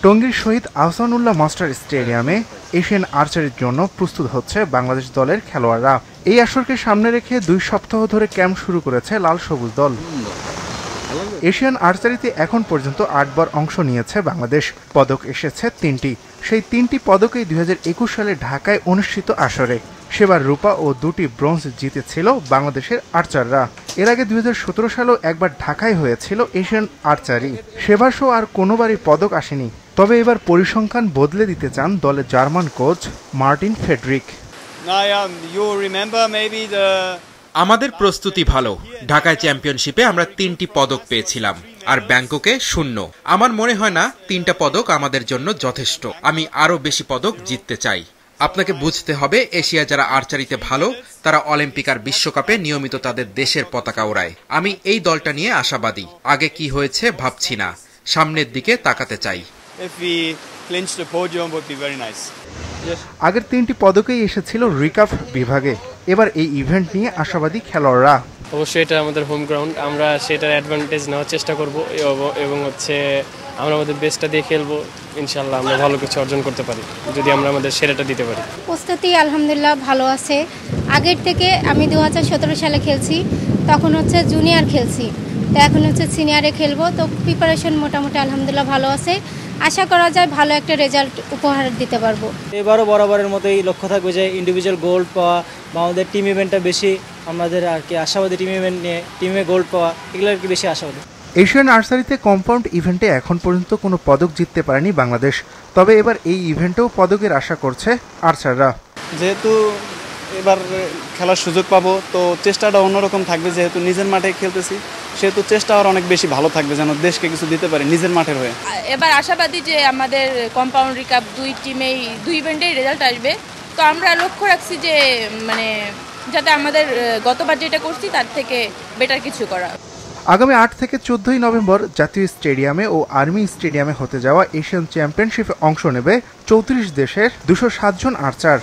টঙ্গীর শহীদ আহসানুল্লাহ মাস্টার স্টেডিয়ামে এশিয়ান আর্চারির জন্য প্রস্তুত হচ্ছে বাংলাদেশ দলের খেলোয়াড়রা। এই আসরকে সামনে রেখে 2 সপ্তাহ ধরে ক্যাম্প শুরু করেছে লাল সবুজ দল। এশিয়ান আর্চারিতে এখন পর্যন্ত 8 বার অংশ নিয়েছে বাংলাদেশ। পদক এসেছে 3টি। সেই 3টি পদকেই 2021 সালে ঢাকায় অনুষ্ঠিত আসরে। সেবার রূপা ও 2টি ব্রোঞ্জ জিতেছিল বাংলাদেশের আর্চাররা। এর আগে 2017 সালেও একবার ঢাকায় হয়েছিল এশিয়ান আর্চারি। সেবার শো আর কোনোবারই পদক আসেনি। তবে এবার পরিসংখ্যান বদলে দিতে চান দলের জার্মান কোচ মার্টিন ফেডরিক। আমাদের প্রস্তুতি ভালো। ঢাকায় চ্যাম্পিয়নশিপে আমরা 3টি পদক পেয়েছিলাম আর ব্যাংককে 0। আমার মনে হয় না 3টা পদক আমাদের জন্য যথেষ্ট। আমি আরো বেশি পদক জিততে চাই। আপনাকে বুঝতে হবে, এশিয়া যারা আর্চারিতে ভালো তারা অলিম্পিক আর বিশ্বকাপে নিয়মিত তাদের দেশের পতাকা ওড়ায়। আমি এই দলটা নিয়ে আশাবাদী। আগে কি হয়েছে ভাবছি না, সামনের দিকে তাকাতে চাই। আগের 3টি পদকেই এসেছিল রিকার্ভ বিভাগে। এবার এই ইভেন্ট নিয়ে আশাবাদী খেলোয়াড়রা। অবশ্যই এটা আমাদের হোম গ্রাউন্ড, আমরা সেটার অ্যাডভান্টেজ নেওয়ার চেষ্টা করব এবং আমরা আমাদের বেস্টটা দিয়ে খেলবো। ইনশাল্লাহ আমরা ভালো কিছু অর্জন করতে পারি যদি আমরা আমাদের সেরাটা দিতে পারি। প্রস্তুতি আলহামদুলিল্লাহ ভালো আছে। আগের থেকে আমি 2017 সালে খেলছি, তখন জুনিয়র খেলছি, তো এখন সিনিয়রে খেলবো। তো প্রিপারেশন মোটামুটি আলহামদুলিল্লাহ ভালো আছে। আশা করা যায় ভালো একটা রেজাল্ট উপহার দিতে পারবো। এবারও বরাবরের মতোই লক্ষ্য থাকবে যে ইন্ডিভিজুয়াল গোল্ড পাওয়া বা আমাদের টিম ইভেন্টটা বেশি আমাদের আশাবাদী, টিম ইভেন্ট নিয়ে টিমে গোল্ড পাওয়া, এগুলো বেশি আশাবাদী। এশিয়ান আর্চারিতে কম্পাউন্ড ইভেন্টে এখন পর্যন্ত কোনো পদক জিততে পারেনি বাংলাদেশ। তবে এবার এই ইভেন্টেও পদকের আশা করছে আর্চাররা। যেহেতু এবার খেলার সুযোগ পাবো, তো চেষ্টাটা অন্যরকম থাকবে। যেহেতু নিজের মাঠে খেলতেছি, সেহেতু চেষ্টা আর অনেক বেশি ভালো থাকবে, যেন দেশকে কিছু দিতে পারে নিজের মাঠের হয়ে। এবার আশাবাদী যে আমাদের কম্পাউন্ড রিকাপ 2 ইভেন্টেই রেজাল্ট আসবে। তো আমরা লক্ষ্য রাখছি যে যাতে আমাদের গতবার যেটা করছি তার থেকে বেটার কিছু করা। আগামী 8 থেকে 14 নভেম্বর জাতীয় স্টেডিয়ামে ও আর্মি স্টেডিয়ামে হতে যাওয়া এশিয়ান চ্যাম্পিয়নশিপে অংশ নেবে 34 দেশের 207 জন আর্চার।